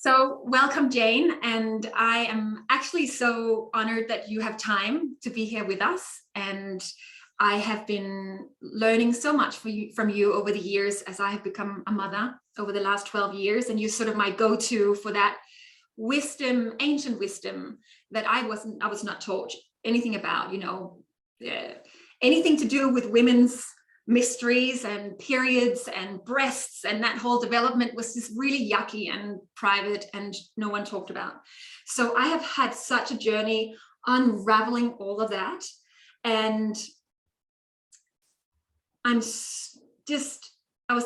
So welcome, Jane. And I am actually so honored that you have time to be here with us. And I have been learning so much from you over the years as I have become a mother over the last 12 years. And you're sort of my go-to for that wisdom, ancient wisdom that I was not taught anything about, anything to do with women's mysteries and periods and breasts, and that whole development was just really yucky and private and no one talked about. So I have had such a journey unraveling all of that, and I was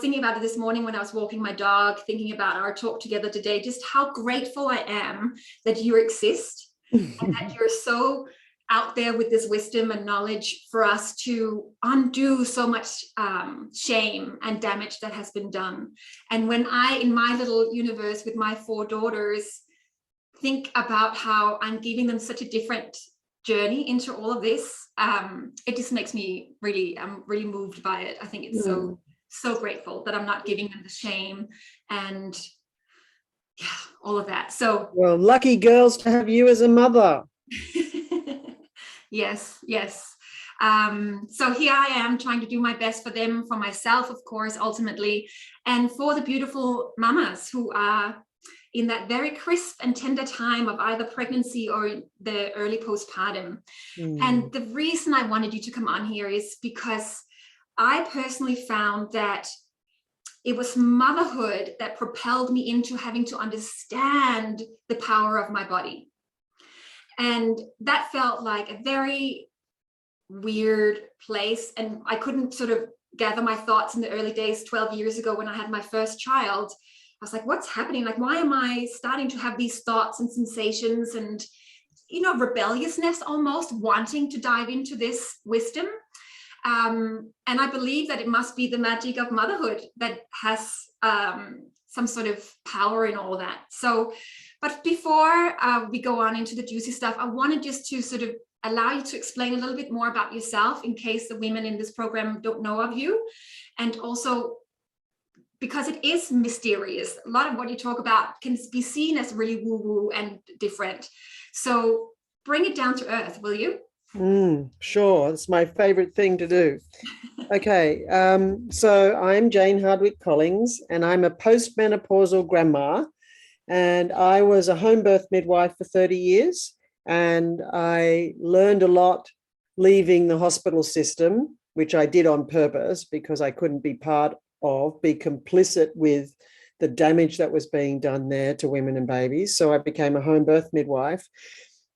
thinking about it this morning when I was walking my dog, thinking about our talk together today, just how grateful I am that you exist and that you're so out there with this wisdom and knowledge for us to undo so much shame and damage that has been done. And when I, in my little universe with my 4 daughters, think about how I'm giving them such a different journey into all of this, it just makes me I'm really moved by it. I think it's so grateful that I'm not giving them the shame and all of that. So, well, lucky girls to have you as a mother. Yes. So here I am trying to do my best for them, for myself, of course, ultimately, and for the beautiful mamas who are in that very crisp and tender time of either pregnancy or the early postpartum. And the reason I wanted you to come on here is because I personally found that it was motherhood that propelled me into having to understand the power of my body. And that felt like a very weird place. And I couldn't sort of gather my thoughts in the early days, 12 years ago when I had my first child. I was like, what's happening? Like, why am I starting to have these thoughts and sensations and, rebelliousness almost, wanting to dive into this wisdom? And I believe that it must be the magic of motherhood that has some sort of power in all that. So, but before we go on into the juicy stuff, I wanted just to sort of allow you to explain a little bit more about yourself in case the women in this program don't know of you. And also, because it is mysterious, a lot of what you talk about can be seen as really woo-woo and different. So bring it down to earth, will you? Sure, it's my favorite thing to do. Okay, so I'm Jane Hardwicke Collings, and I'm a postmenopausal grandma, and I was a home birth midwife for 30 years, and I learned a lot leaving the hospital system, which I did on purpose because I couldn't be complicit with the damage that was being done there to women and babies. So I became a home birth midwife,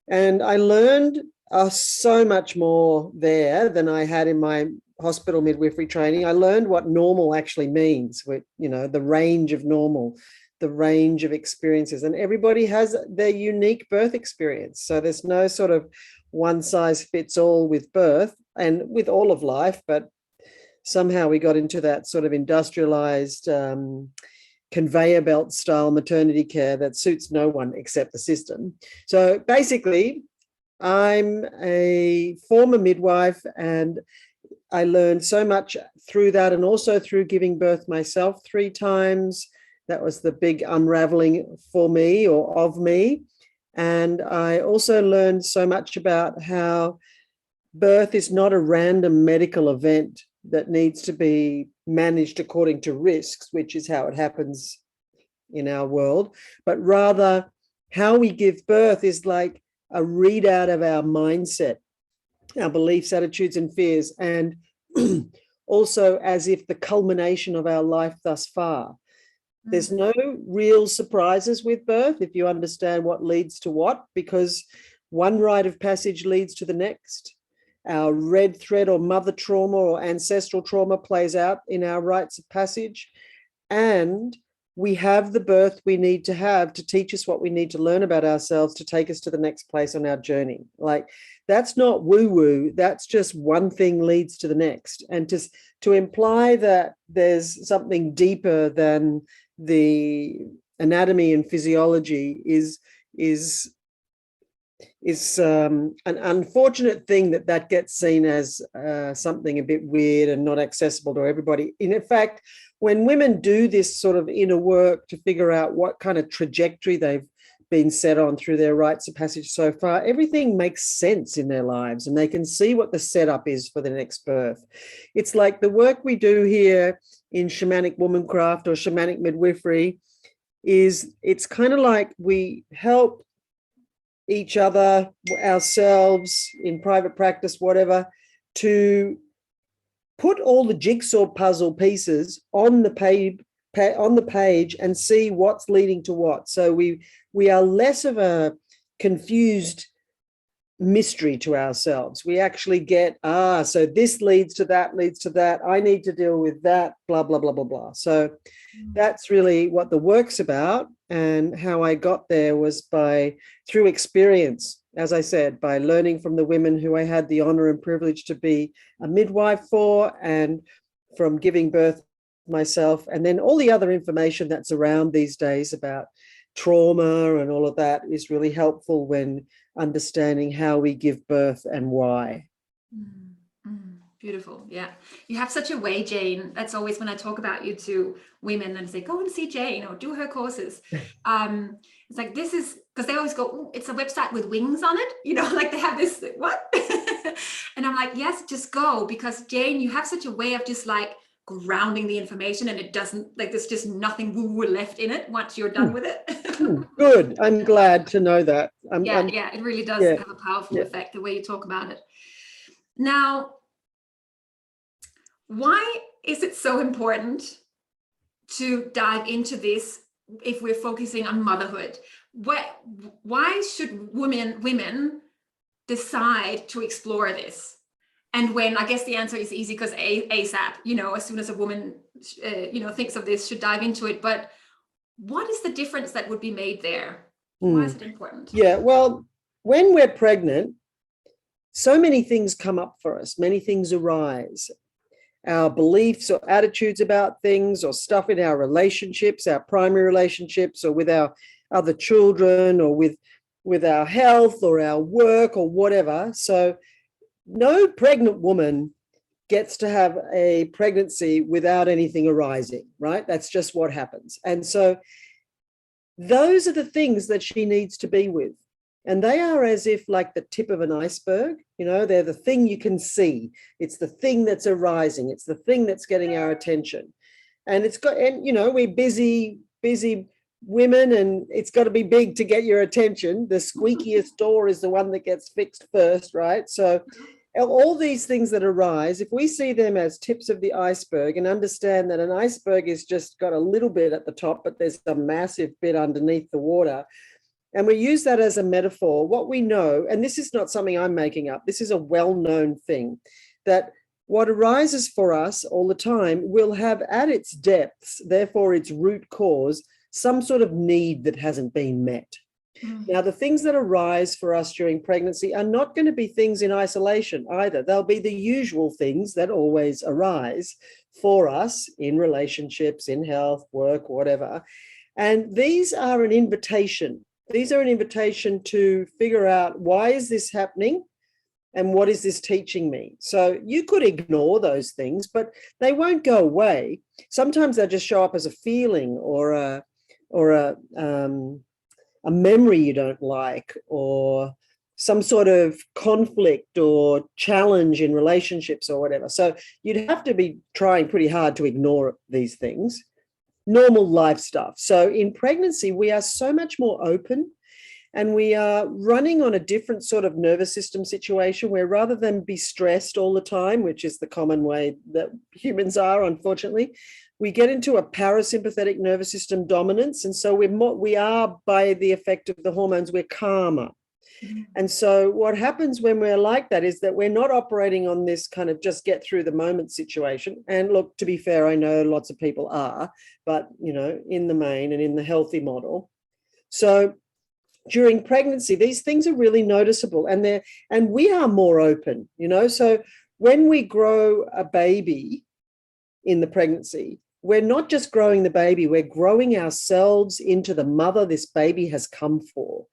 and I learned so much more there than I had in my hospital midwifery training. I learned what normal actually means, with, the range of normal, the range of experiences, and everybody has their unique birth experience. So there's no sort of one size fits all with birth and with all of life, but somehow we got into that sort of industrialized conveyor belt style maternity care that suits no one except the system. So basically, I'm a former midwife, and I learned so much through that, and also through giving birth myself 3 times. That was the big unraveling for me, or of me. And I also learned so much about how birth is not a random medical event that needs to be managed according to risks, which is how it happens in our world, but rather how we give birth is like a readout of our mindset, our beliefs, attitudes, and fears, and also as if the culmination of our life thus far. There's no real surprises with birth if you understand what leads to what, because one rite of passage leads to the next. Our red thread or mother trauma or ancestral trauma plays out in our rites of passage, and we have the birth we need to have to teach us what we need to learn about ourselves to take us to the next place on our journey. Like, that's not woo-woo. That's just one thing leads to the next. And to imply that there's something deeper than the anatomy and physiology is is an unfortunate thing that gets seen as something a bit weird and not accessible to everybody. In fact, when women do this sort of inner work to figure out what kind of trajectory they've been set on through their rites of passage so far, everything makes sense in their lives and they can see what the setup is for the next birth. It's like the work we do here in shamanic womancraft or shamanic midwifery it's kind of like we help each other, ourselves in private practice, whatever, to put all the jigsaw puzzle pieces on the page and see what's leading to what. So we are less of a confused mystery to ourselves. We actually get, so this leads to that, I need to deal with that, blah, blah, blah, blah, blah. So that's really what the work's about. And how I got there was through experience, as I said, by learning from the women who I had the honor and privilege to be a midwife for, and from giving birth myself, and then all the other information that's around these days about trauma and all of that is really helpful when understanding how we give birth and why. Beautiful. Yeah. You have such a way, Jane. That's always when I talk about you to women and say, go and see Jane or do her courses. It's like, this is because they always go, it's a website with wings on it. You know, like they have this, what? And I'm like, yes, just go, because Jane, you have such a way of just like grounding the information, and it doesn't, like, there's just nothing woo-woo left in it once you're done with it. Good. I'm glad to know that. Yeah, it really does have a powerful effect, the way you talk about it. Now, why is it so important to dive into this if we're focusing on motherhood? Why should women decide to explore this? And when, I guess the answer is easy, because ASAP, you know, as soon as a woman, thinks of this, should dive into it. But what is the difference that would be made there? Why is it important? Yeah, well, when we're pregnant, so many things come up for us, many things arise. Our beliefs or attitudes about things, or stuff in our relationships, our primary relationships, or with our other children, or with our health or our work or whatever. So no pregnant woman gets to have a pregnancy without anything arising, right? That's just what happens. And so those are the things that she needs to be with. And they are as if like the tip of an iceberg, you know, they're the thing you can see. It's the thing that's arising. It's the thing that's getting our attention. And we're busy women, and it's got to be big to get your attention. The squeakiest door is the one that gets fixed first, right? So all these things that arise, if we see them as tips of the iceberg and understand that an iceberg is just got a little bit at the top, but there's a massive bit underneath the water, and we use that as a metaphor, what we know, and this is not something I'm making up, this is a well-known thing, that what arises for us all the time will have at its depths, therefore its root cause, some sort of need that hasn't been met. Now, the things that arise for us during pregnancy are not going to be things in isolation either. They'll be the usual things that always arise for us in relationships, in health, work, whatever. And these are an invitation. These are an invitation to figure out, why is this happening and what is this teaching me? So you could ignore those things, but they won't go away. Sometimes they'll just show up as a feeling or a memory you don't like, or some sort of conflict or challenge in relationships or whatever. So you'd have to be trying pretty hard to ignore these things. Normal life stuff. So in pregnancy, we are so much more open, and we are running on a different sort of nervous system situation where, rather than be stressed all the time, which is the common way that humans are, unfortunately, we get into a parasympathetic nervous system dominance. And so we are, by the effect of the hormones, we're calmer. And so what happens when we're like that is that we're not operating on this kind of just get through the moment situation. And look, to be fair, I know lots of people are, but, you know, in the main and in the healthy model. So during pregnancy, these things are really noticeable, and we are more open, you know. So when we grow a baby in the pregnancy, we're not just growing the baby, we're growing ourselves into the mother this baby has come for.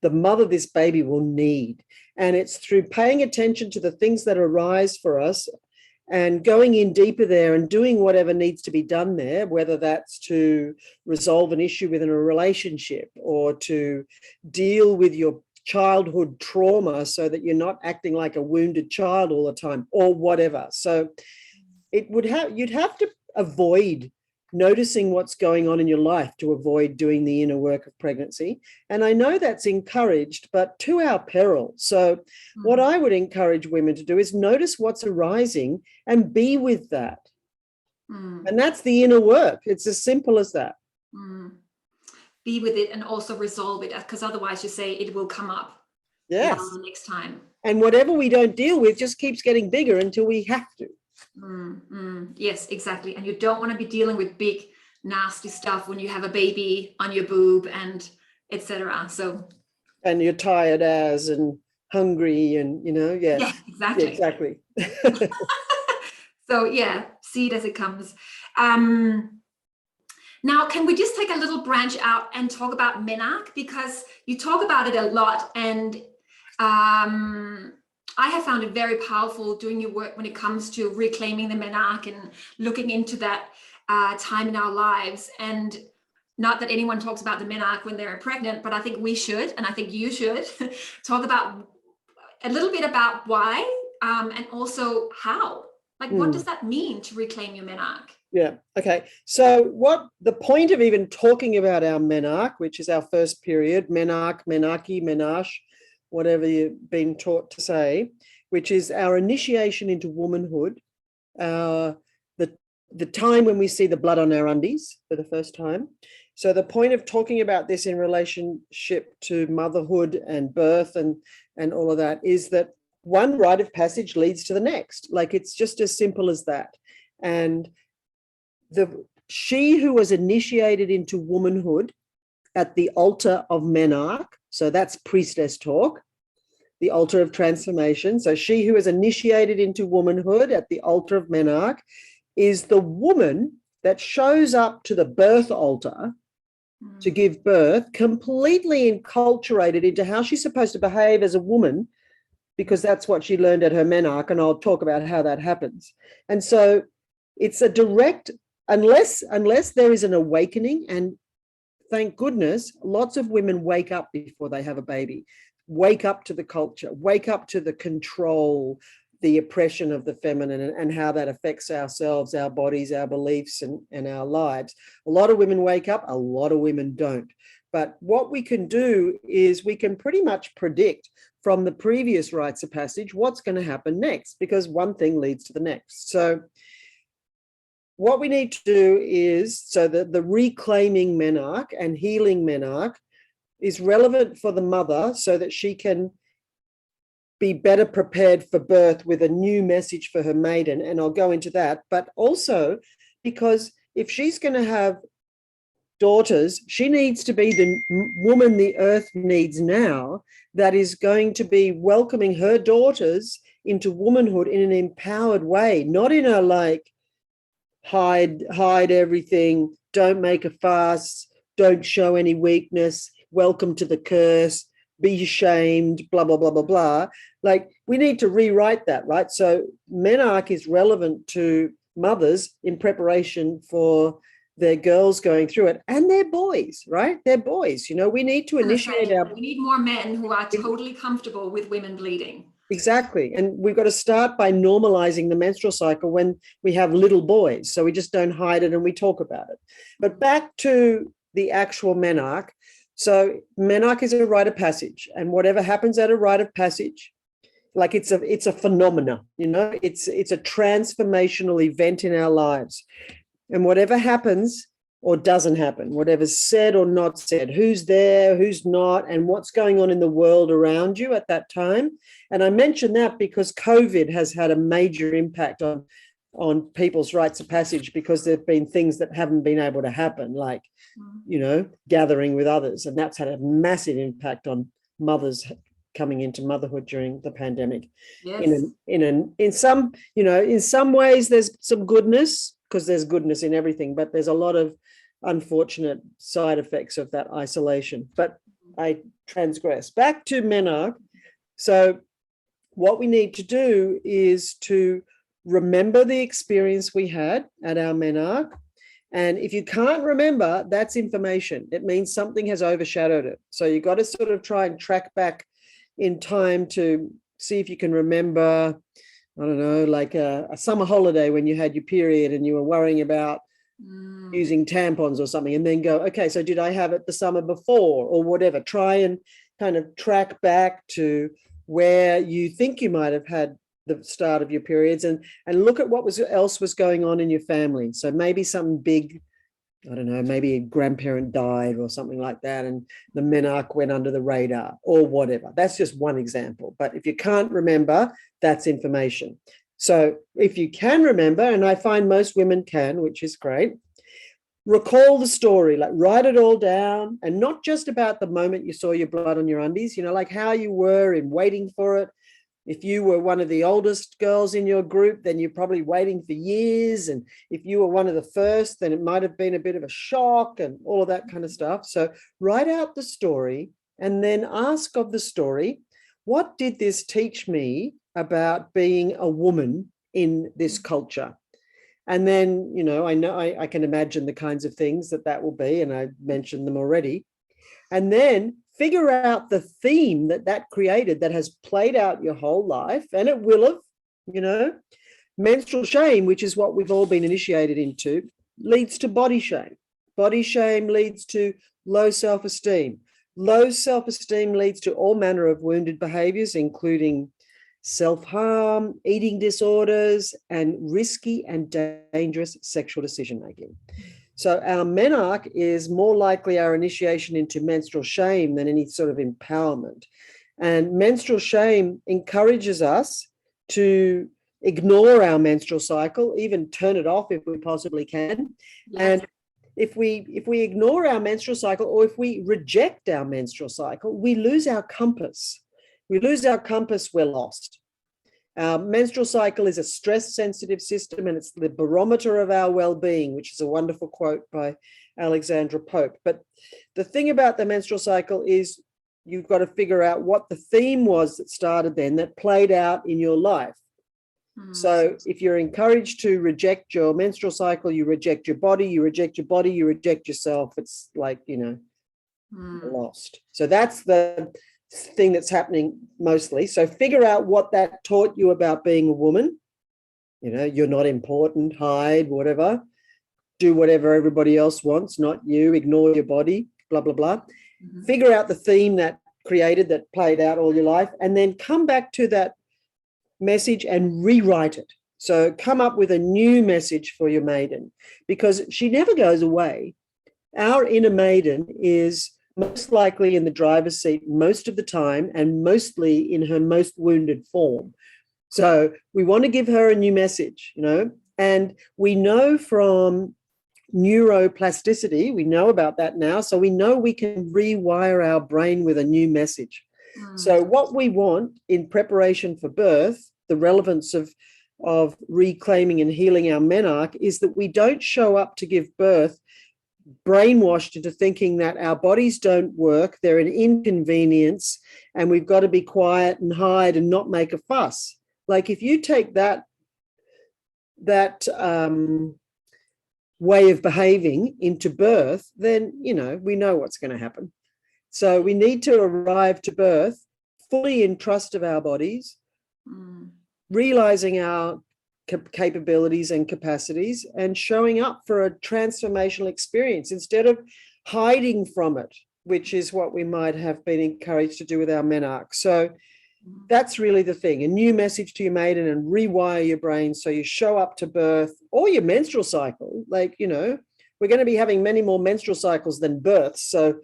the mother this baby will need. And it's through paying attention to the things that arise for us and going in deeper there and doing whatever needs to be done there, whether that's to resolve an issue within a relationship or to deal with your childhood trauma so that you're not acting like a wounded child all the time or whatever. So you'd have to avoid noticing what's going on in your life to avoid doing the inner work of pregnancy. And I know that's encouraged, but to our peril. So what I would encourage women to do is notice what's arising and be with that. And that's the inner work. It's as simple as that. Be with it and also resolve it, because otherwise you say it will come up. Yes. The next time. And whatever we don't deal with just keeps getting bigger until we have to. Yes, exactly. And you don't want to be dealing with big, nasty stuff when you have a baby on your boob and etc. So, and you're tired as and hungry and, yeah, exactly. So yeah, see it as it comes. Now, can we just take a little branch out and talk about menarche, because you talk about it a lot, and I have found it very powerful doing your work when it comes to reclaiming the menarche and looking into that time in our lives. And not that anyone talks about the menarche when they're pregnant, but I think we should, and I think you should talk about a little bit about why and also how. Like, what does that mean to reclaim your menarche? Yeah. Okay. So what the point of even talking about our menarche, which is our first period, menarche, menarche, menarche, whatever you've been taught to say, which is our initiation into womanhood, the time when we see the blood on our undies for the first time. So the point of talking about this in relationship to motherhood and birth and all of that is that one rite of passage leads to the next. Like, it's just as simple as that. And she who was initiated into womanhood at the altar of menarche, so that's priestess talk, the altar of transformation. So she who is initiated into womanhood at the altar of menarche is the woman that shows up to the birth altar to give birth, completely enculturated into how she's supposed to behave as a woman, because that's what she learned at her menarche, and I'll talk about how that happens. And so it's a direct, unless there is an awakening, and thank goodness, lots of women wake up before they have a baby, wake up to the culture, wake up to the control, the oppression of the feminine, and how that affects ourselves, our bodies, our beliefs, and our lives. A lot of women wake up, a lot of women don't. But what we can do is we can pretty much predict from the previous rites of passage what's going to happen next, because one thing leads to the next. So what we need to do is, so that the reclaiming menarche and healing menarche is relevant for the mother so that she can be better prepared for birth with a new message for her maiden. And I'll go into that, but also because if she's going to have daughters, she needs to be the woman the earth needs now, that is going to be welcoming her daughters into womanhood in an empowered way, not in a like hide everything, don't make a fuss, don't show any weakness, welcome to the curse, be ashamed, blah, blah, blah, blah, blah. Like, we need to rewrite that, right? So menarche is relevant to mothers in preparation for their girls going through it, and their boys, right? They're boys. We need to initiate we need more men who are totally comfortable with women bleeding. Exactly. And we've got to start by normalizing the menstrual cycle when we have little boys. So we just don't hide it and we talk about it. But back to the actual menarche. So menarche is a rite of passage, and whatever happens at a rite of passage, like it's a phenomena, it's a transformational event in our lives. And whatever happens or doesn't happen, whatever's said or not said, who's there, who's not, and what's going on in the world around you at that time. And I mention that because COVID has had a major impact on people's rites of passage, because there have been things that haven't been able to happen, like, gathering with others. And that's had a massive impact on mothers coming into motherhood during the pandemic. Yes. In some ways there's some goodness, because there's goodness in everything, but there's a lot of unfortunate side effects of that isolation. But I transgress. Back to menarche. So what we need to do is to remember the experience we had at our menarche. And if you can't remember, that's information. It means something has overshadowed it. So you've got to sort of try and track back in time to see if you can remember, I don't know, like a summer holiday when you had your period and you were worrying about using tampons or something, and then go, okay, so did I have it the summer before or whatever? Try and kind of track back to where you think you might have had the start of your periods, and look at what else was going on in your family. So maybe something big, I don't know, maybe a grandparent died or something like that, and the menarche went under the radar or whatever. That's just one example. But if you can't remember, that's information. So if you can remember, and I find most women can, which is great, recall the story, like write it all down, and not just about the moment you saw your blood on your undies, you know, like how you were in waiting for it. If you were one of the oldest girls in your group, then you're probably waiting for years. And if you were one of the first, then it might have been a bit of a shock and all of that kind of stuff. So write out the story and then ask of the story, what did this teach me about being a woman in this culture? And then, you know I can imagine the kinds of things that will be, and I mentioned them already. And then figure out the theme that created that has played out your whole life, and it will have, menstrual shame, which is what we've all been initiated into, leads to body shame. Body shame leads to low self-esteem. Low self-esteem leads to all manner of wounded behaviors, including self-harm, eating disorders, and risky and dangerous sexual decision-making. So our menarche is more likely our initiation into menstrual shame than any sort of empowerment. And menstrual shame encourages us to ignore our menstrual cycle, even turn it off if we possibly can. Yes. And if we ignore our menstrual cycle, or if we reject our menstrual cycle, we lose our compass. We lose our compass, we're lost. Our menstrual cycle is a stress-sensitive system, and it's the barometer of our well-being, which is a wonderful quote by Alexandra Pope. But the thing about the menstrual cycle is you've got to figure out what the theme was that started then, that played out in your life. So if you're encouraged to reject your menstrual cycle, you reject your body, you reject yourself. It's like, you're lost. So that's the thing that's happening mostly. So figure out what that taught you about being a woman. You're not important, hide, whatever. Do whatever everybody else wants, not you. Ignore your body, blah, blah, blah. Mm-hmm. Figure out the theme that played out all your life, and then come back to that message and rewrite it. So come up with a new message for your maiden, because she never goes away. Our inner maiden is most likely in the driver's seat most of the time, and mostly in her most wounded form. So we want to give her a new message, and we know from neuroplasticity, we know about that now. So we know we can rewire our brain with a new message. So what we want in preparation for birth, the relevance of reclaiming and healing our menarche, is that we don't show up to give birth brainwashed into thinking that our bodies don't work, they're an inconvenience, and we've got to be quiet and hide and not make a fuss. Like if you take that way of behaving into birth, then, we know what's going to happen. So we need to arrive to birth fully in trust of our bodies, realizing our capabilities and capacities, and showing up for a transformational experience instead of hiding from it, which is what we might have been encouraged to do with our menarche. So that's really the thing, a new message to your maiden, and rewire your brain so you show up to birth or your menstrual cycle. Like, we're going to be having many more menstrual cycles than births. So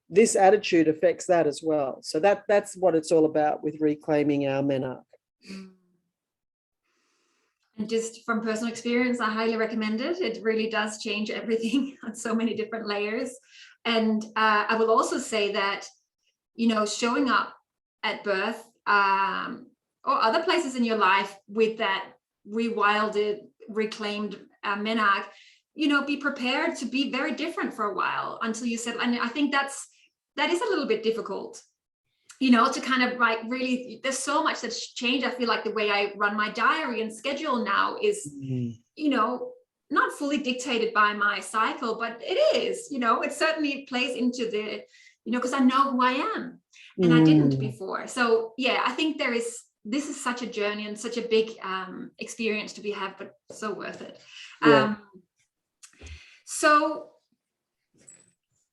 this attitude affects that as well. So that's what it's all about with reclaiming our menarche. And just from personal experience, I highly recommend it. It really does change everything on so many different layers. And I will also say that, showing up at birth or other places in your life with that rewilded, reclaimed menarche, be prepared to be very different for a while until you settle. And I think that's that is a little bit difficult, you know, to kind of like really, there's so much that's changed. I feel like the way I run my diary and schedule now is, you know, not fully dictated by my cycle, but it is, you know, it certainly plays into the, you know, because I know who I am and I didn't before. So yeah, I think this is such a journey and such a big experience to be had, but so worth it. Yeah. So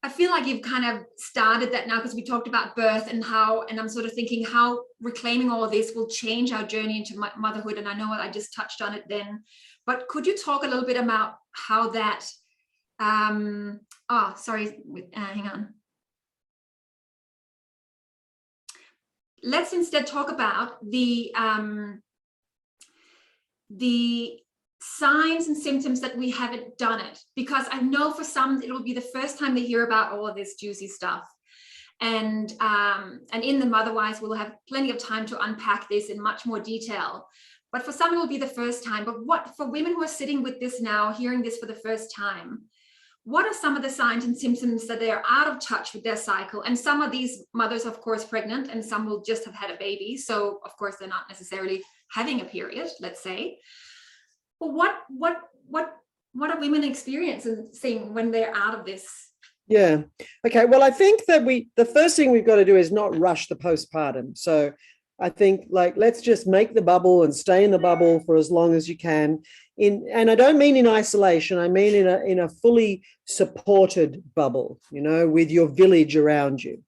I feel like you've kind of started that now, because we talked about birth and how, and I'm sort of thinking how reclaiming all of this will change our journey into motherhood. And I know I just touched on it then, but could you talk a little bit about how that, hang on. Let's instead talk about the signs and symptoms that we haven't done it, because I know for some it will be the first time they hear about all of this juicy stuff, and in the MotherWise we'll have plenty of time to unpack this in much more detail, but for some it will be the first time. But what for women who are sitting with this now, hearing this for the first time, what are some of the signs and symptoms that they are out of touch with their cycle? And some of these mothers, of course, pregnant, and some will just have had a baby, so of course they're not necessarily having a period, let's say. Well, what are women experiencing when they're out of this? Yeah. Okay. Well, I think that the first thing we've got to do is not rush the postpartum. So I think, like, let's just make the bubble and stay in the bubble for as long as you can. And I don't mean in isolation. I mean in a fully supported bubble, you know, with your village around you.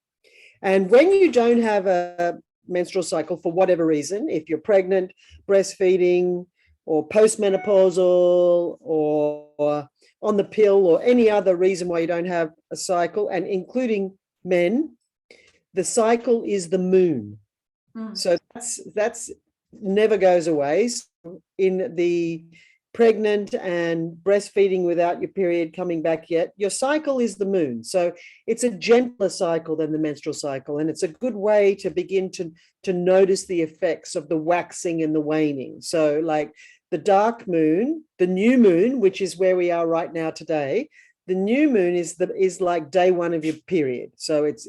And when you don't have a menstrual cycle for whatever reason, if you're pregnant, breastfeeding, or postmenopausal, or on the pill, or any other reason why you don't have a cycle, and including men, the cycle is the moon. So that's never goes away. So in the pregnant and breastfeeding without your period coming back yet, your cycle is the moon. So it's a gentler cycle than the menstrual cycle, and it's a good way to begin to notice the effects of the waxing and the waning. So like the dark moon, the new moon, which is where we are right now today, the new moon is like day one of your period. So it's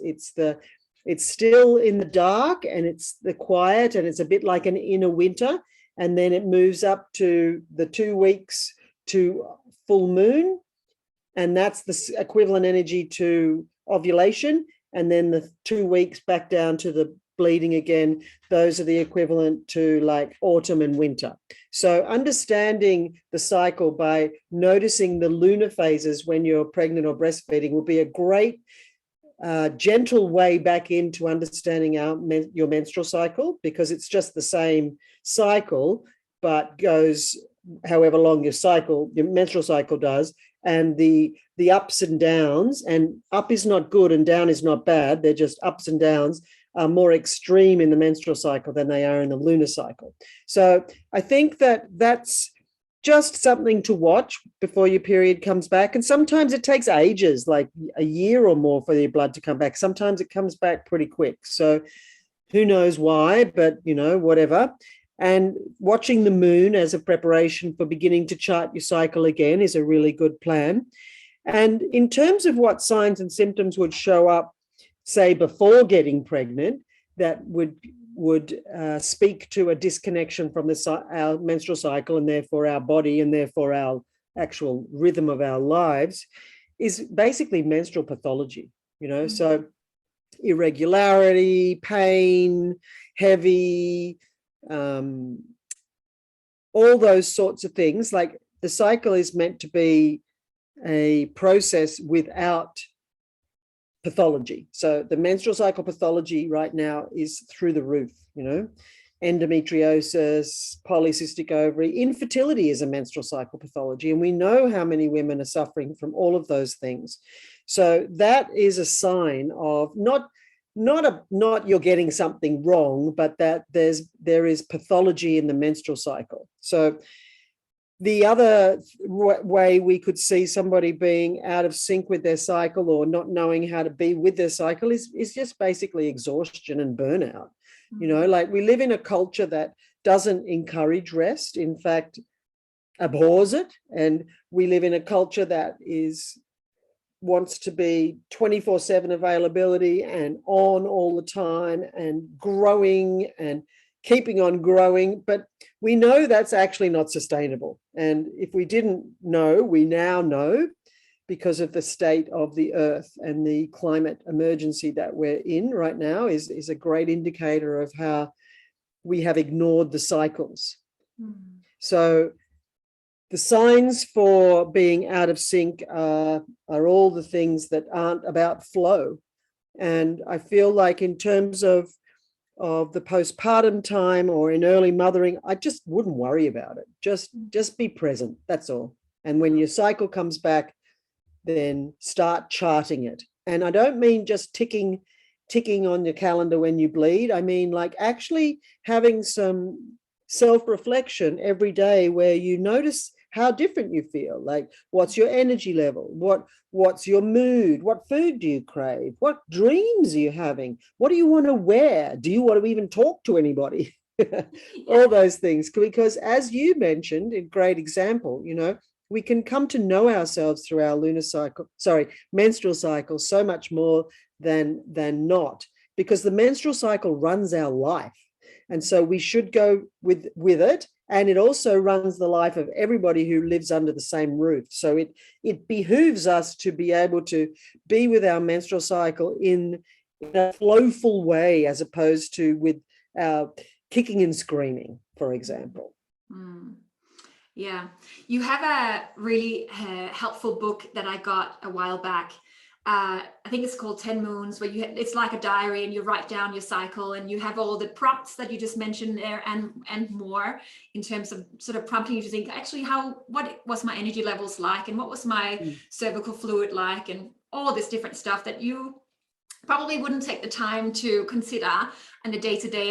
still in the dark, and it's the quiet, and it's a bit like an inner winter. And then it moves up to the 2 weeks to full moon, and that's the equivalent energy to ovulation. And then the 2 weeks back down to the bleeding again, those are the equivalent to like autumn and winter. So understanding the cycle by noticing the lunar phases when you're pregnant or breastfeeding will be a great gentle way back into understanding your menstrual cycle, because it's just the same cycle, but goes however long your menstrual cycle does. And the ups and downs, and up is not good and down is not bad, they're just ups and downs, are more extreme in the menstrual cycle than they are in the lunar cycle. So I think that that's just something to watch before your period comes back. And sometimes it takes ages, like a year or more, for your blood to come back. Sometimes it comes back pretty quick. So who knows why, but, you know, whatever. And watching the moon as a preparation for beginning to chart your cycle again is a really good plan. And in terms of what signs and symptoms would show up, say, before getting pregnant, that would speak to a disconnection from our menstrual cycle, and therefore our body, and therefore our actual rhythm of our lives, is basically menstrual pathology, you know. So irregularity, pain, heavy, all those sorts of things. Like, the cycle is meant to be a process without pathology. So the menstrual cycle pathology right now is through the roof, you know. Endometriosis, polycystic ovary, infertility is a menstrual cycle pathology, and we know how many women are suffering from all of those things. So that is a sign of not you're getting something wrong, but that there is pathology in the menstrual cycle. So the other way we could see somebody being out of sync with their cycle, or not knowing how to be with their cycle, is just basically exhaustion and burnout. You know, like, we live in a culture that doesn't encourage rest, in fact, abhors it. And we live in a culture that is wants to be 24/7 availability and on all the time and growing and keeping on growing. But we know that's actually not sustainable. And if we didn't know, we now know, because of the state of the earth and the climate emergency that we're in right now is a great indicator of how we have ignored the cycles. So the signs for being out of sync are all the things that aren't about flow. And I feel like in terms of the postpartum time or in early mothering, I just wouldn't worry about it. Just be present. That's all. And when your cycle comes back, then start charting it. And I don't mean just ticking on your calendar when you bleed. I mean, like, actually having some self-reflection every day where you notice how different you feel. Like, what's your energy level? What's your mood? What food do you crave? What dreams are you having? What do you want to wear? Do you want to even talk to anybody? All those things. Because as you mentioned, a great example, you know, we can come to know ourselves through our menstrual cycle so much more than not, because the menstrual cycle runs our life. And so we should go with it. And it also runs the life of everybody who lives under the same roof. So it behooves us to be able to be with our menstrual cycle in a flowful way, as opposed to with our kicking and screaming, for example. Yeah, you have a really helpful book that I got a while back. I think it's called 10 Moons, where it's like a diary and you write down your cycle and you have all the prompts that you just mentioned there and more, in terms of sort of prompting you to think, actually, what was my energy levels like, and what was my cervical fluid like, and all this different stuff that you probably wouldn't take the time to consider in the day-to-day.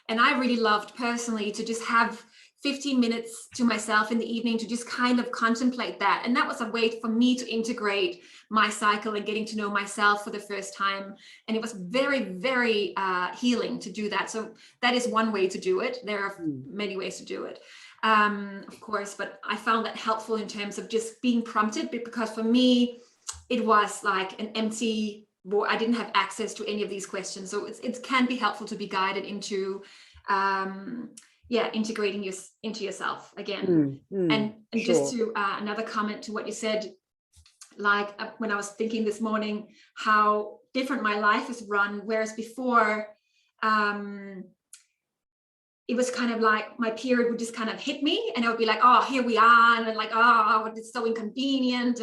And I really loved personally to just have 15 minutes to myself in the evening to just kind of contemplate that. And that was a way for me to integrate my cycle and getting to know myself for the first time. And it was very, very healing to do that. So that is one way to do it. There are many ways to do it, of course, but I found that helpful in terms of just being prompted, because for me, it was like an empty, I didn't have access to any of these questions. So it can be helpful to be guided into integrating into yourself again. And sure. Just to another comment to what you said, like when I was thinking this morning how different my life has run, whereas before it was kind of like my period would just kind of hit me and I would be like, oh, here we are, and I'm like, oh, it's so inconvenient,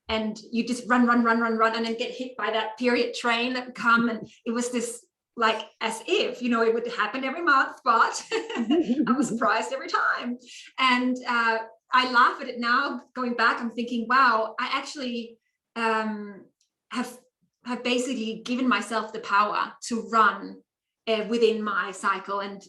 and you just run and then get hit by that period train that would come, and it was this, like, as if, you know, it would happen every month, but I was surprised every time. And I laugh at it now, going back, I'm thinking, wow, I actually have basically given myself the power to run within my cycle. And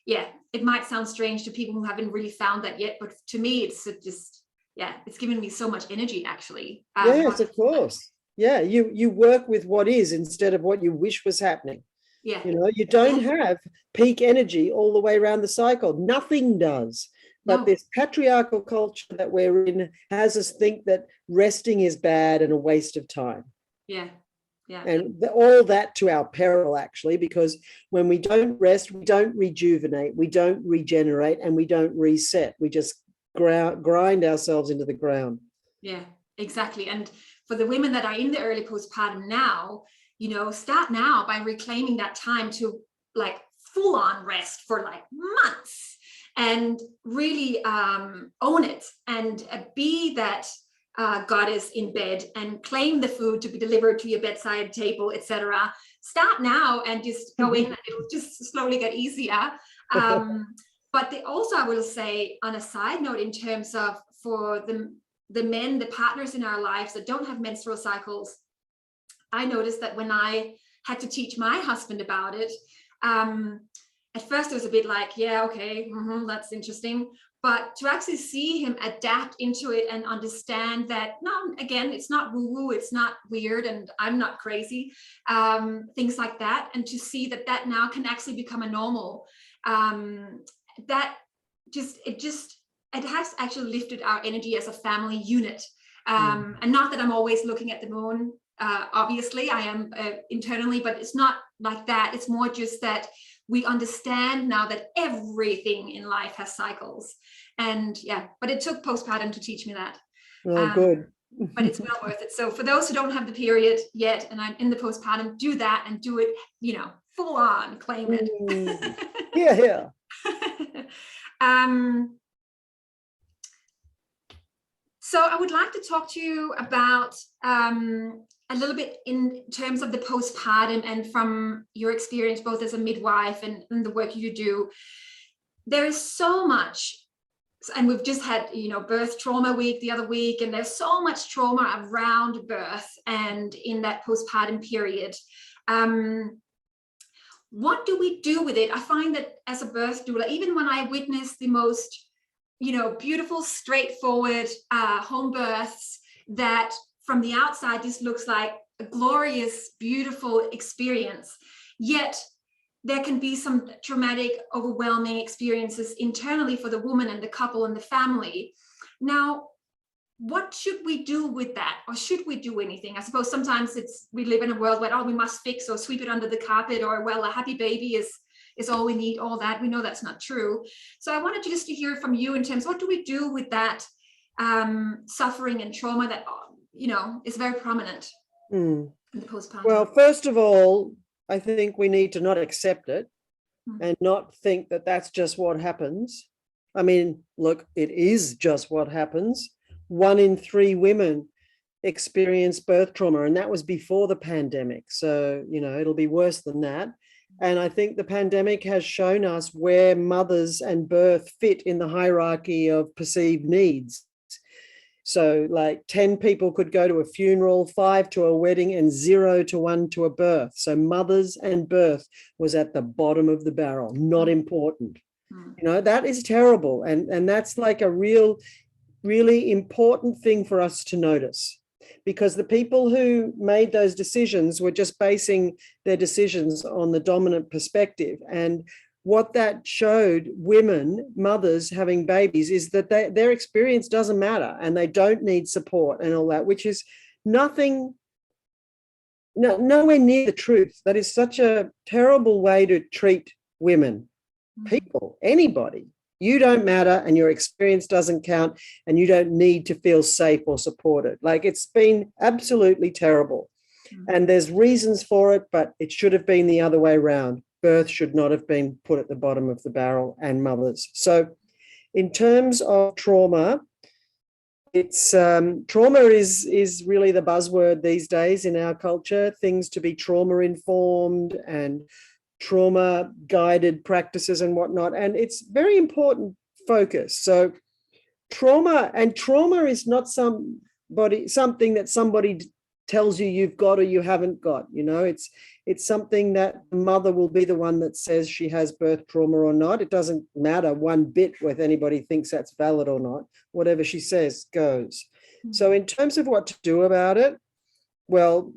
yeah, it might sound strange to people who haven't really found that yet, but to me, it's just, it's given me so much energy, actually. Yes, of course. Yeah, you work with what is instead of what you wish was happening. Yeah. You know, you don't have peak energy all the way around the cycle. Nothing does. But this patriarchal culture that we're in has us think that resting is bad and a waste of time. Yeah. Yeah. And all that to our peril, actually, because when we don't rest, we don't rejuvenate, we don't regenerate, and we don't reset. We just grind ourselves into the ground. Yeah, exactly. And for the women that are in the early postpartum now, you know, start now by reclaiming that time to, like, full on rest for like months, and really own it and be that goddess in bed, and claim the food to be delivered to your bedside table, etc. Start now and just go in, and it'll just slowly get easier. But also, I will say, on a side note, in terms of for the men, the partners in our lives that don't have menstrual cycles, I noticed that when I had to teach my husband about it, at first it was a bit like, yeah, okay, that's interesting. But to actually see him adapt into it and understand that, no, again, it's not woo-woo, it's not weird, and I'm not crazy, things like that. And to see that now can actually become a normal, it has actually lifted our energy as a family unit. And not that I'm always looking at the moon. Obviously, I am internally, but it's not like that. It's more just that we understand now that everything in life has cycles. And yeah, but it took postpartum to teach me that. Oh, good. But it's well worth it. So for those who don't have the period yet, and I'm in the postpartum, do that and do it, full on, claim it. Yeah. So I would like to talk to you about a little bit in terms of the postpartum, and from your experience, both as a midwife and the work you do. There is so much, and we've just had, birth trauma week the other week, and there's so much trauma around birth and in that postpartum period. What do we do with it? I find that as a birth doula, even when I witness the most beautiful, straightforward home births that from the outside just looks like a glorious, beautiful experience, yet there can be some traumatic, overwhelming experiences internally for the woman and the couple and the family. Now, what should we do with that? Or should we do anything? I suppose sometimes we live in a world where, we must fix or sweep it under the carpet, or, well, a happy baby is all we need, all that. We know that's not true. So I wanted just to hear from you in terms of what do we do with that suffering and trauma that, is very prominent in the postpartum? Well, first of all, I think we need to not accept it and not think that that's just what happens. I mean, look, it is just what happens. 1 in 3 women experience birth trauma, and that was before the pandemic. So, it'll be worse than that. And I think the pandemic has shown us where mothers and birth fit in the hierarchy of perceived needs. So like 10 people could go to a funeral, 5 to a wedding, and 0 to 1 to a birth. So mothers and birth was at the bottom of the barrel, not important. That is terrible. And that's like a really important thing for us to notice, because the people who made those decisions were just basing their decisions on the dominant perspective. And what that showed women, mothers having babies, is that their experience doesn't matter and they don't need support and all that, which is nowhere near the truth. That is such a terrible way to treat women, people, anybody. You don't matter and your experience doesn't count and you don't need to feel safe or supported. Like, it's been absolutely terrible. And there's reasons for it, but it should have been the other way around. Birth should not have been put at the bottom of the barrel, and mothers. So in terms of trauma, it's trauma is really the buzzword these days in our culture. Things to be trauma informed and trauma guided practices and whatnot, and it's very important focus. So trauma is not something that somebody tells you you've got or you haven't got. It's something that the mother will be the one that says she has birth trauma or not. It doesn't matter one bit whether anybody thinks that's valid or not. Whatever she says goes. So in terms of what to do about it, well,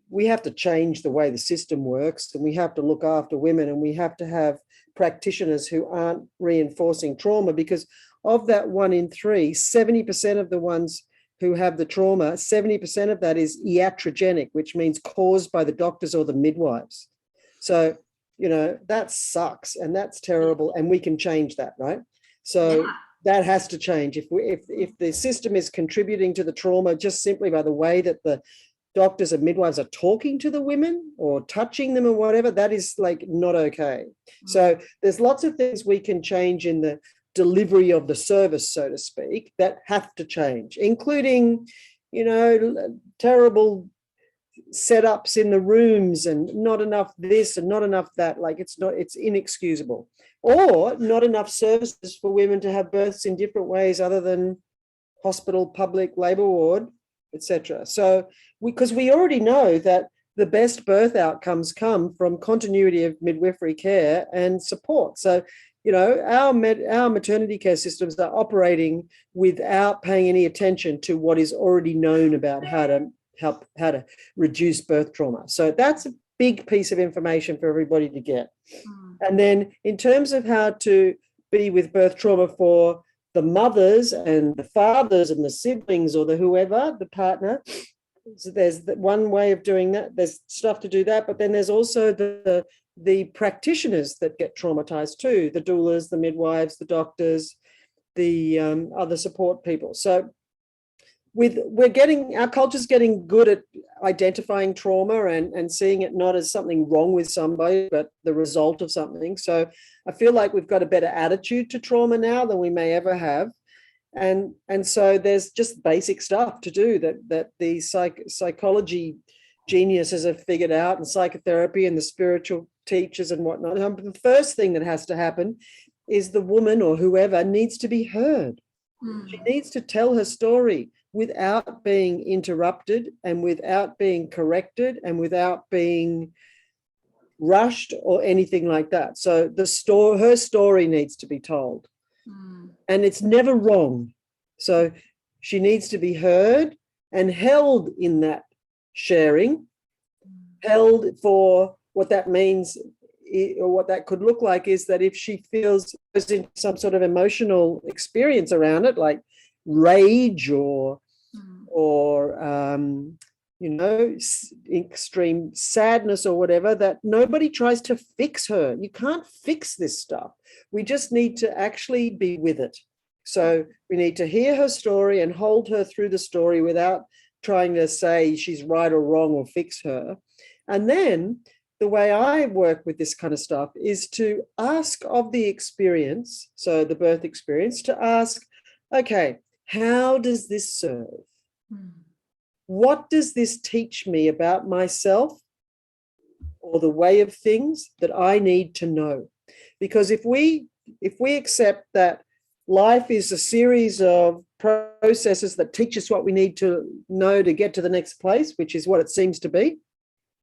we have to change the way the system works, and we have to look after women, and we have to have practitioners who aren't reinforcing trauma, because of that 1 in 3, 70% of the ones who have the trauma, 70% of that is iatrogenic, which means caused by the doctors or the midwives. So, that sucks and that's terrible, and we can change that, right? So that has to change. If the system is contributing to the trauma just simply by the way that the doctors and midwives are talking to the women or touching them or whatever, that is like not okay. So there's lots of things we can change in the delivery of the service, so to speak, that have to change, including, terrible setups in the rooms and not enough this and not enough that. Like, it's inexcusable. Or not enough services for women to have births in different ways other than hospital, public, labour ward, etc. So because we already know that the best birth outcomes come from continuity of midwifery care and support. So, our maternity care systems are operating without paying any attention to what is already known about how to reduce birth trauma. So that's a big piece of information for everybody to get. And then in terms of how to be with birth trauma for the mothers and the fathers and the siblings or the whoever, the partner. So there's one way of doing that. There's stuff to do that, but then there's also the practitioners that get traumatized too, the doulas, the midwives, the doctors, the other support people. So our culture's getting good at identifying trauma and seeing it not as something wrong with somebody, but the result of something. So I feel like we've got a better attitude to trauma now than we may ever have. And so there's just basic stuff to do that the psychology geniuses have figured out, and psychotherapy and the spiritual teachers and whatnot. The first thing that has to happen is the woman or whoever needs to be heard. She needs to tell her story without being interrupted and without being corrected and without being rushed or anything like that. So her story needs to be told. And it's never wrong. So she needs to be heard and held in that sharing, held for what that means, or what that could look like is that if she feels in some sort of emotional experience around it, like rage or extreme sadness or whatever, that nobody tries to fix her. You can't fix this stuff. We just need to actually be with it. So we need to hear her story and hold her through the story without trying to say she's right or wrong or fix her. And then the way I work with this kind of stuff is to ask of the experience, so the birth experience, to ask, okay, how does this serve? What does this teach me about myself or the way of things that I need to know? Because if we accept that life is a series of processes that teach us what we need to know to get to the next place, which is what it seems to be,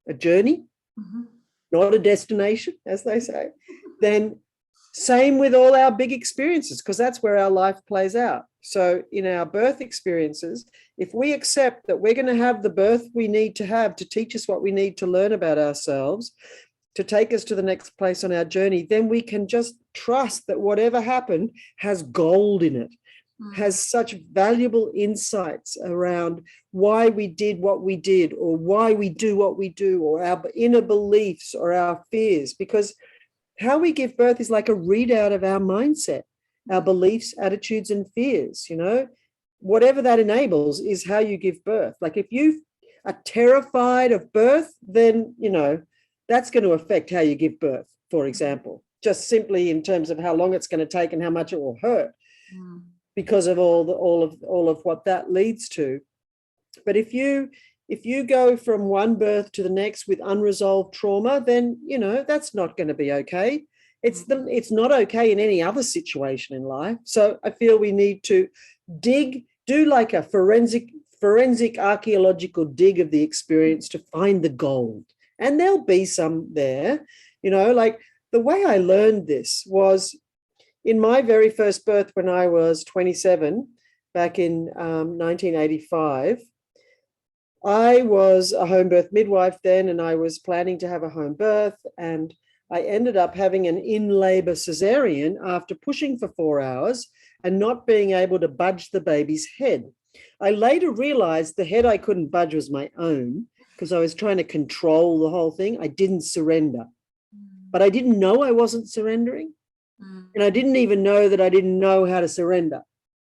a journey, not a destination, as they say, then same with all our big experiences, because that's where our life plays out. So in our birth experiences, if we accept that we're going to have the birth we need to have to teach us what we need to learn about ourselves, to take us to the next place on our journey, then we can just trust that whatever happened has gold in it, has such valuable insights around why we did what we did, or why we do what we do, or our inner beliefs or our fears. Because how we give birth is like a readout of our mindset, our beliefs, attitudes, and fears. Whatever that enables is how you give birth. Like if you are terrified of birth, then, that's going to affect how you give birth, for example, just simply in terms of how long it's going to take and how much it will hurt because of all of what that leads to. But if you go from one birth to the next with unresolved trauma, then, that's not going to be okay. It's not okay in any other situation in life. So I feel we need to do like a forensic archaeological dig of the experience to find the gold. And there'll be some there, like the way I learned this was in my very first birth when I was 27, back in 1985. I was a home birth midwife then, and I was planning to have a home birth, and I ended up having an in-labor cesarean after pushing for 4 hours and not being able to budge the baby's head. I later realized the head I couldn't budge was my own because I was trying to control the whole thing. I didn't surrender, but I didn't know I wasn't surrendering, and I didn't even know that I didn't know how to surrender.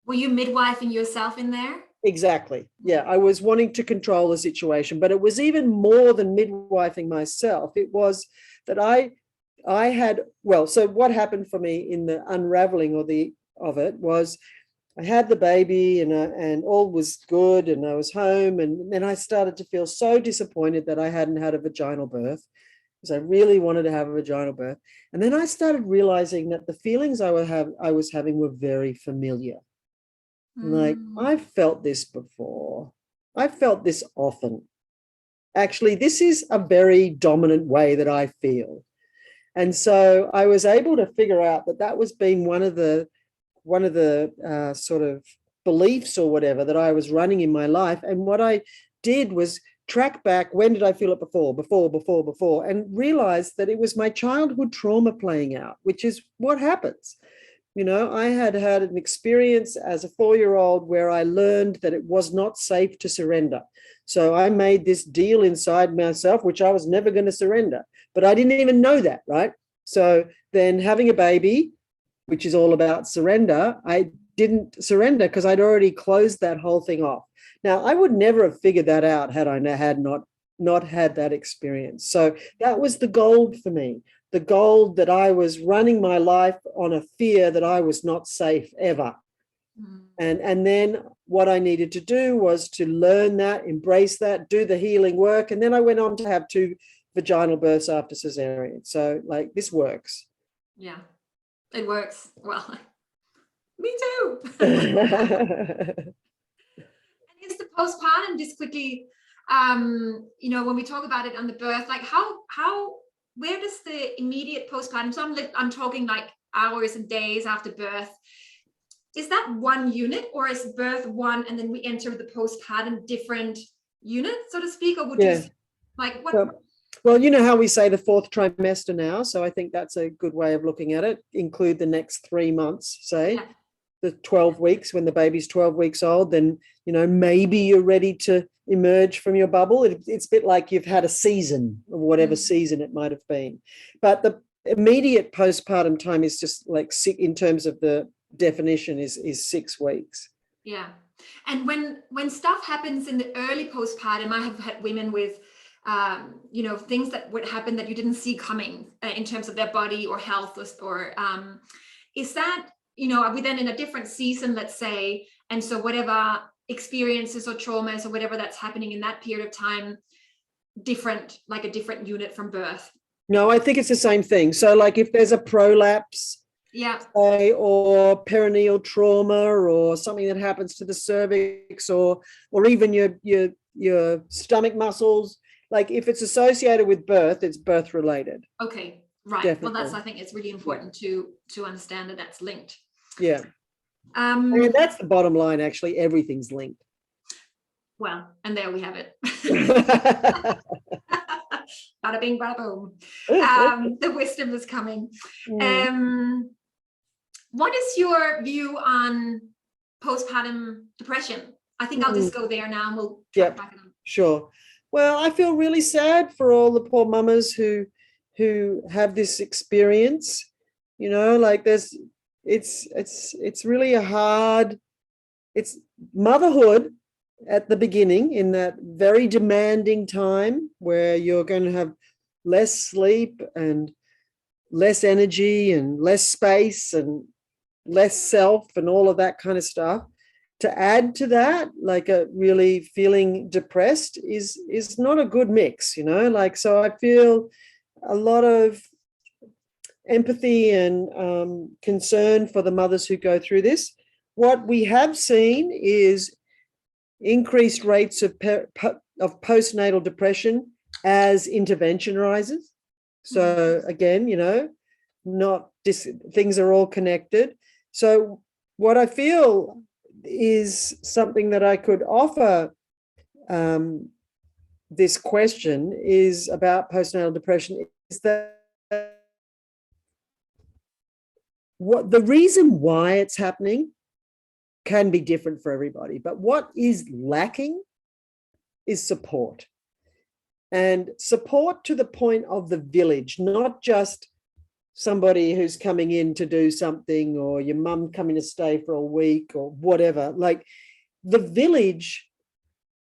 Were you midwifing yourself in there? Exactly. Yeah, I was wanting to control the situation, but it was even more than midwifing myself. It was that I had, so what happened for me in the unraveling of it was I had the baby and all was good and I was home, and then I started to feel so disappointed that I hadn't had a vaginal birth because I really wanted to have a vaginal birth. And then I started realizing that the feelings I was having were very familiar. Like, I've felt this before. I've felt this often. Actually, this is a very dominant way that I feel. And so I was able to figure out that was being one of the sort of beliefs or whatever that I was running in my life. And what I did was track back, when did I feel it before, and realize that it was my childhood trauma playing out, which is what happens. You know, I had had an experience as a 4-year-old where I learned that it was not safe to surrender. So I made this deal inside myself, which I was never going to surrender, but I didn't even know that, right? So then having a baby, which is all about surrender, I didn't surrender because I'd already closed that whole thing off. Now, I would never have figured that out had I had not had that experience. So that was the gold for me, the gold that I was running my life on a fear that I was not safe ever. And then what I needed to do was to learn that, embrace that, do the healing work. And then I went on to have 2 vaginal births after cesarean. So like this works. Yeah, it works. Well, me too. And is the postpartum, just quickly, you know, when we talk about it on the birth, like where does the immediate postpartum, so I'm talking like hours and days after birth, is that one unit, or is birth one and then we enter the postpartum different unit, so to speak, or would you like what? Well, you know how we say the 4th trimester now, so I think that's a good way of looking at it. Include the next 3 months, say the 12 weeks when the baby's 12 weeks old, then, you know, maybe you're ready to emerge from your bubble. It's a bit like you've had a season, or whatever season it might have been. But the immediate postpartum time is just like, in terms of the definition, is 6 weeks. Yeah. And when stuff happens in the early postpartum, I have had women with you know, things that would happen that you didn't see coming in terms of their body or health, or is that, you know, are we then in a different season, let's say, and so whatever experiences or traumas or whatever that's happening in that period of time, different, like a different unit from birth? No, I think it's the same thing. So like if there's a prolapse, say, or perineal trauma, or something that happens to the cervix, or even your stomach muscles, like if it's associated with birth, it's birth related. Okay, right. Definitely. Well, I think it's really important to understand that that's linked. Yeah. And that's the bottom line, actually. Everything's linked. Well, and there we have it. Bada bing, bada boom. The wisdom is coming. What is your view on postpartum depression? I think I'll just go there now and we'll track back on. Sure. Well, I feel really sad for all the poor mamas who have this experience. You know, like it's really it's motherhood at the beginning, in that very demanding time where you're going to have less sleep and less energy and less space and less self and all of that kind of stuff. To add to that, like a really feeling depressed is not a good mix, you know, like, so I feel a lot of empathy and concern for the mothers who go through this. What we have seen is increased rates of postnatal depression as intervention rises. So again, you know, things are all connected. So what I feel is something that I could offer this question is about postnatal depression, is that what the reason why it's happening can be different for everybody, but what is lacking is support. And support to the point of the village, not just somebody who's coming in to do something, or your mum coming to stay for a week or whatever. Like the village,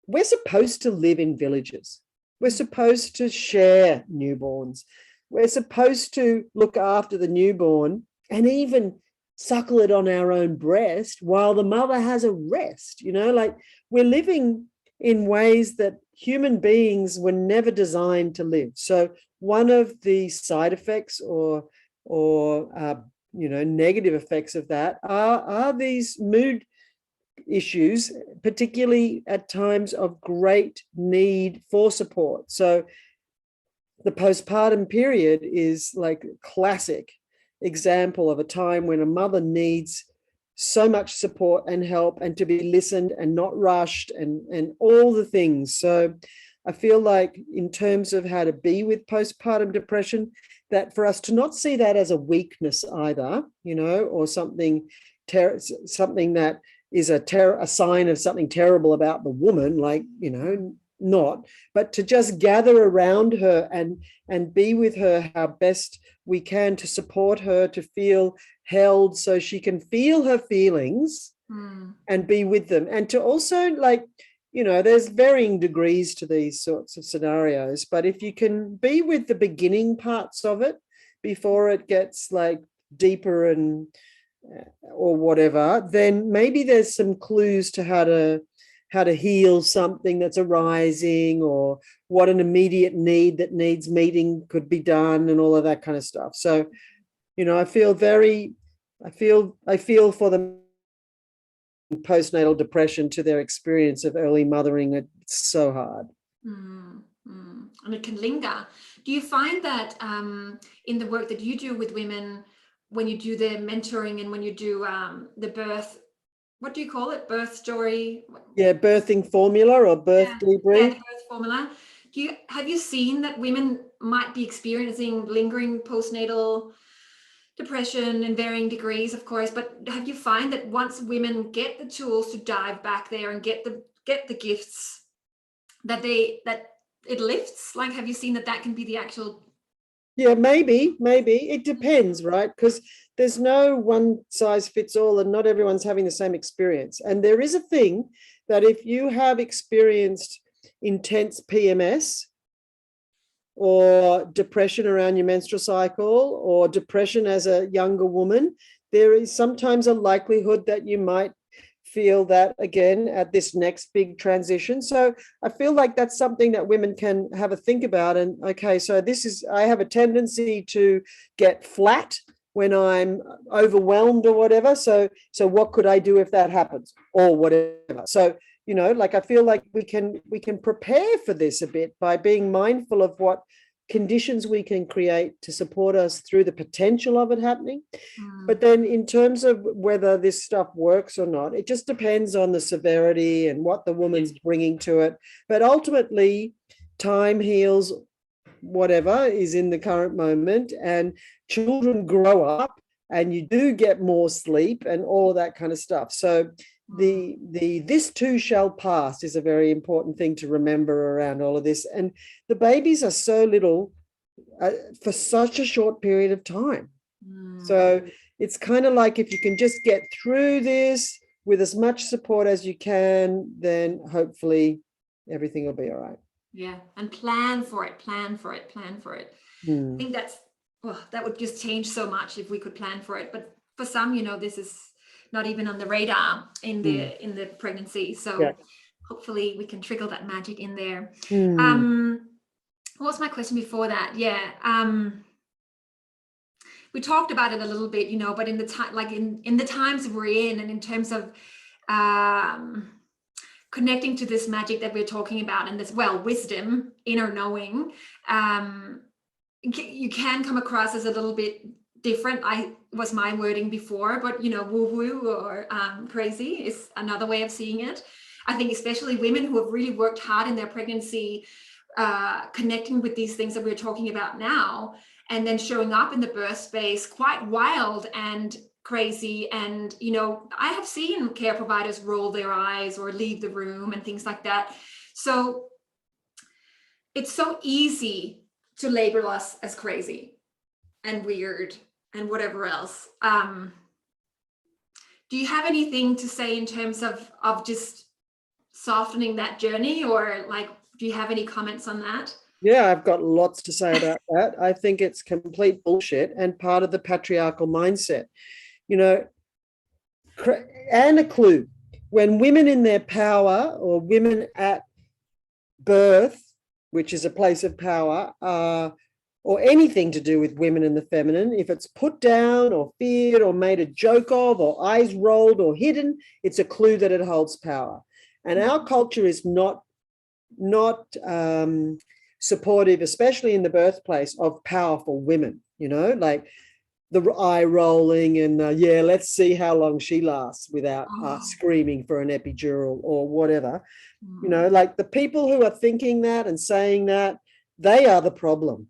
we're supposed to live in villages. We're supposed to share newborns. We're supposed to look after the newborn and even suckle it on our own breast while the mother has a rest. You know, like we're living in ways that human beings were never designed to live. So one of the side effects or you know, negative effects of that are these mood issues, particularly at times of great need for support. So the postpartum period is like a classic example of a time when a mother needs so much support and help, and to be listened and not rushed, and all the things. So I feel like in terms of how to be with postpartum depression, that for us to not see that as a weakness either, or something that is a sign of something terrible about the woman, like, not, but to just gather around her and be with her how best we can to support her to feel held so she can feel her feelings and be with them. And to also, like, there's varying degrees to these sorts of scenarios, but if you can be with the beginning parts of it before it gets like deeper and or whatever, then maybe there's some clues to how to heal something that's arising, or what an immediate need that needs meeting could be done, and all of that kind of stuff. So, I feel for the postnatal depression to their experience of early mothering. It's so hard. And it can linger. Do you find that in the work that you do with women, when you do the mentoring and when you do the birth, what do you call it? Birth story? Yeah, birthing formula or birth debrief. Yeah, the birth formula. Have you seen that women might be experiencing lingering postnatal depression in varying degrees, of course, but have you find that once women get the tools to dive back there and get the gifts, that it lifts? Like, have you seen that can be the actual? Yeah, maybe it depends, right? Because there's no one size fits all, and not everyone's having the same experience. And there is a thing that if you have experienced intense PMS or depression around your menstrual cycle, or depression as a younger woman, there is sometimes a likelihood that you might feel that again at this next big transition. So I feel like that's something that women can have a think about. And okay, so I have a tendency to get flat when I'm overwhelmed or whatever. So what could I do if that happens, or whatever? So, like, I feel like we can prepare for this a bit by being mindful of what conditions we can create to support us through the potential of it happening. But then in terms of whether this stuff works or not, it just depends on the severity and what the woman's bringing to it. But ultimately, time heals whatever is in the current moment, and children grow up, and you do get more sleep and all of that kind of stuff. So the this too shall pass is a very important thing to remember around all of this. And the babies are so little for such a short period of time. So it's kind of like, if you can just get through this with as much support as you can, then hopefully everything will be all right. Yeah, and plan for it. I think that would just change so much if we could plan for it. But for some, this is not even on the radar in the pregnancy. So hopefully we can trickle that magic in there. What was my question before that? We talked about it a little bit, but in the time, like in the times that we're in, and in terms of connecting to this magic that we're talking about, and this wisdom, inner knowing, you can come across as a little bit different. Was my wording before, but woo-woo or crazy is another way of seeing it. I think especially women who have really worked hard in their pregnancy, connecting with these things that we're talking about now, and then showing up in the birth space quite wild and crazy. And I have seen care providers roll their eyes or leave the room and things like that. So it's so easy to label us as crazy and weird and whatever else. Do you have anything to say in terms of just softening that journey, or like, do you have any comments on that? Yeah, I've got lots to say about that. I think it's complete bullshit and part of the patriarchal mindset. And a clue, when women in their power, or women at birth, which is a place of power, or anything to do with women and the feminine, if it's put down or feared or made a joke of or eyes rolled or hidden, it's a clue that it holds power. And our culture is not supportive, especially in the birthplace, of powerful women, like the eye rolling and let's see how long she lasts without screaming for an epidural or whatever. Like the people who are thinking that and saying that, they are the problem.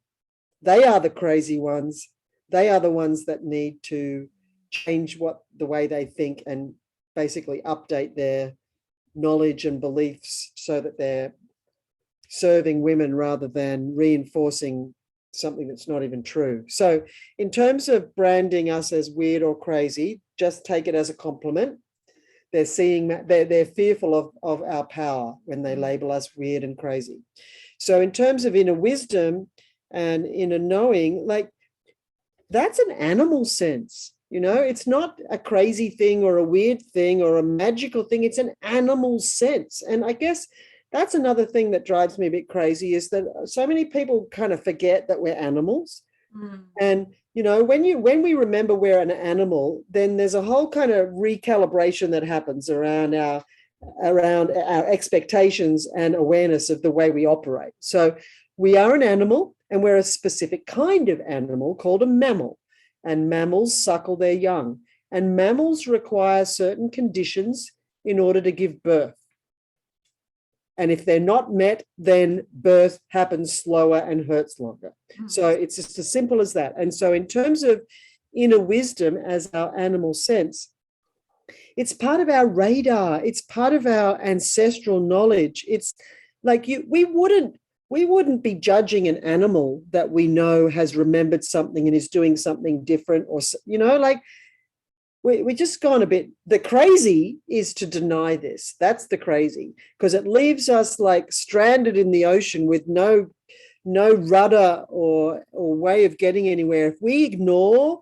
They are the crazy ones. They are the ones that need to change the way they think and basically update their knowledge and beliefs so that they're serving women rather than reinforcing something that's not even true. So in terms of branding us as weird or crazy, just take it as a compliment. They're seeing that they're fearful of our power when they label us weird and crazy. So in terms of inner wisdom and inner knowing, like, that's an animal sense. It's not a crazy thing or a weird thing or a magical thing. It's an animal sense. And I guess that's another thing that drives me a bit crazy, is that so many people kind of forget that we're animals. And when we remember we're an animal, then there's a whole kind of recalibration that happens around our expectations and awareness of the way we operate. So we are an animal, and we're a specific kind of animal called a mammal. And mammals suckle their young. And mammals require certain conditions in order to give birth. And if they're not met, then birth happens slower and hurts longer. So it's just as simple as that. And so in terms of inner wisdom as our animal sense, it's part of our radar. It's part of our ancestral knowledge. It's like we wouldn't be judging an animal that we know has remembered something and is doing something different, or, like, we just gone a bit. The crazy is to deny this. That's the crazy, because it leaves us like stranded in the ocean with no rudder or way of getting anywhere. If we ignore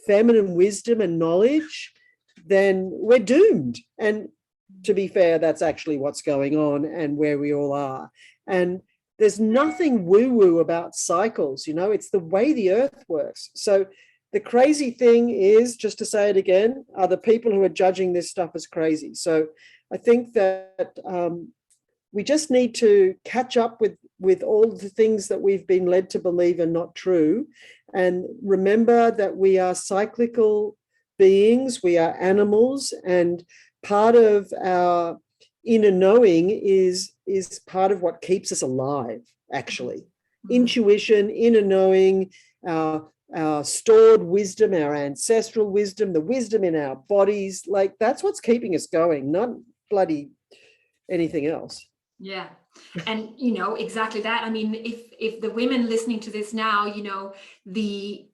feminine wisdom and knowledge, then we're doomed. And to be fair, that's actually what's going on and where we all are. And there's nothing woo-woo about cycles. It's the way the earth works. So the crazy thing is, just to say it again, are the people who are judging this stuff as crazy. So I think that we just need to catch up with all the things that we've been led to believe are not true, and remember that we are cyclical beings, we are animals, and part of our inner knowing is part of what keeps us alive, actually. Intuition, inner knowing, our stored wisdom, our ancestral wisdom, the wisdom in our bodies, like, that's what's keeping us going, not bloody anything else. Yeah. And, exactly that. I mean, if the women listening to this now, the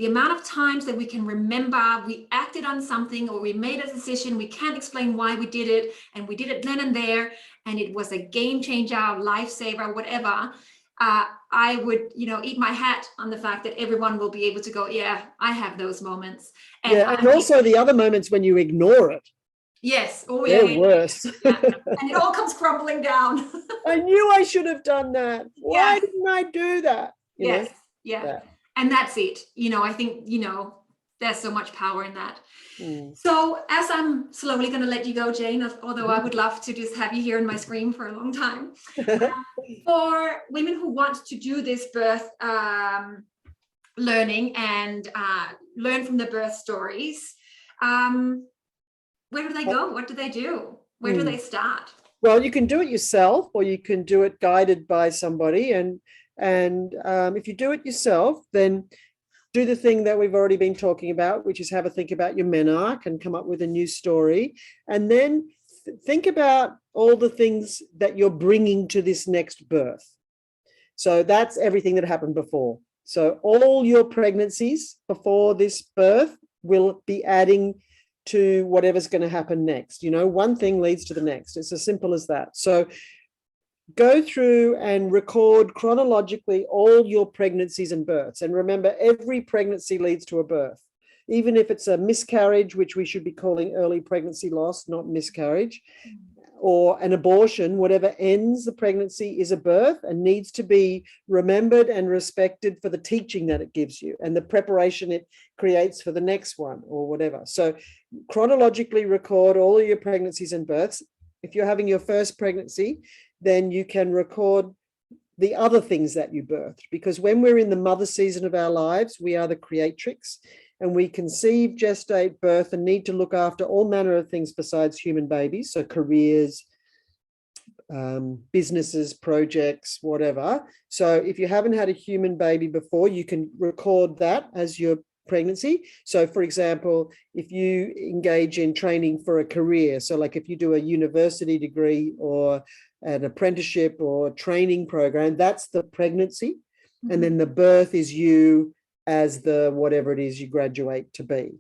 amount of times that we can remember we acted on something or we made a decision, we can't explain why we did it, and we did it then and there, and it was a game changer, lifesaver, whatever. I would, eat my hat on the fact that everyone will be able to go, yeah, I have those moments. And also the other moments when you ignore it. Yes. Oh, they're yeah. worse. Yeah. And it all comes crumbling down. I knew I should have done that. Why didn't I do that? Yes. Yeah. And that's it. I think, there's so much power in that. So as I'm slowly going to let you go, Jane, although I would love to just have you here on my screen for a long time, for women who want to do this birth learning and learn from the birth stories, where do they go? What do they do? Where do they start? Well, you can do it yourself, or you can do it guided by somebody. And if you do it yourself, then do the thing that we've already been talking about, which is have a think about your menarche and come up with a new story. And then think about all the things that you're bringing to this next birth. So that's everything that happened before. So all your pregnancies before this birth will be adding to whatever's going to happen next. One thing leads to the next. It's as simple as that. So go through and record chronologically all your pregnancies and births. And remember, every pregnancy leads to a birth, even if it's a miscarriage, which we should be calling early pregnancy loss, not miscarriage, or an abortion. Whatever ends the pregnancy is a birth and needs to be remembered and respected for the teaching that it gives you and the preparation it creates for the next one or whatever. So chronologically record all of your pregnancies and births. If you're having your first pregnancy, then you can record the other things that you birthed, because when we're in the mother season of our lives, we are the creatrix, and we conceive, gestate, birth, and need to look after all manner of things besides human babies. So careers, businesses, projects, whatever. So if you haven't had a human baby before, you can record that as your pregnancy. So for example, if you engage in training for a career, so like if you do a university degree or an apprenticeship or training program, that's the pregnancy. Mm-hmm. And then the birth is you as the whatever it is you graduate to be.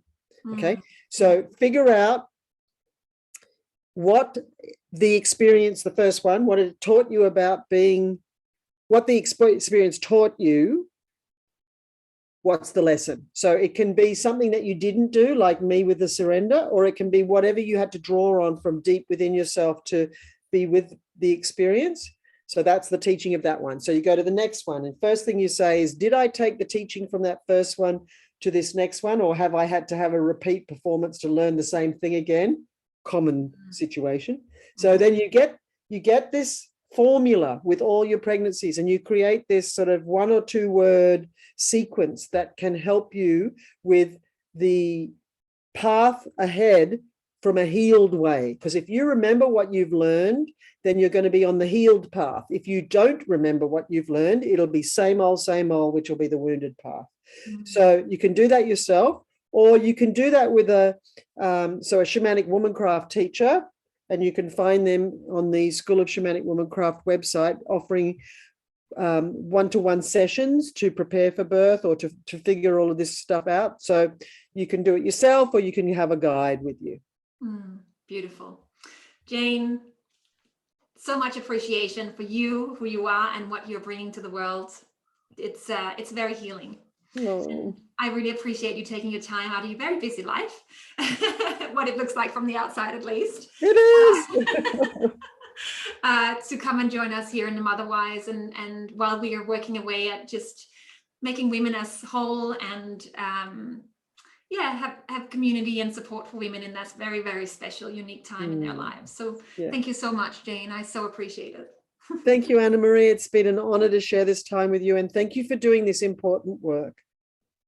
Okay. Mm-hmm. So figure out what the experience, the first one, what it taught you about being, what the experience taught you. What's the lesson? So it can be something that you didn't do, like me with the surrender, or it can be whatever you had to draw on from deep within yourself to be with the experience. So that's the teaching of that one. So you go to the next one, and first thing you say is, did I take the teaching from that first one to this next one, or have I had to have a repeat performance to learn the same thing again? Common situation. So then you get this formula with all your pregnancies, and you create this sort of 1 or 2 word sequence that can help you with the path ahead from a healed way. Because if you remember what you've learned, then you're going to be on the healed path. If you don't remember what you've learned, it'll be same old, which will be the wounded path. Mm-hmm. So you can do that yourself, or you can do that with a shamanic womancraft teacher, and you can find them on the School of Shamanic Womancraft website, offering one-to-one sessions to prepare for birth or to figure all of this stuff out. So you can do it yourself, or you can have a guide with you. Beautiful. Jane, so much appreciation for you, who you are, and what you're bringing to the world. It's very healing. Oh. I really appreciate you taking your time out of your very busy life, what it looks like from the outside, at least. It is. To come and join us here in the MotherWise, and while we are working away at just making women as whole and have community and support for women in that very, very special, unique time in their lives. So Thank you so much, Jane. I so appreciate it. Thank you, Anna Marie. It's been an honor to share this time with you, and thank you for doing this important work.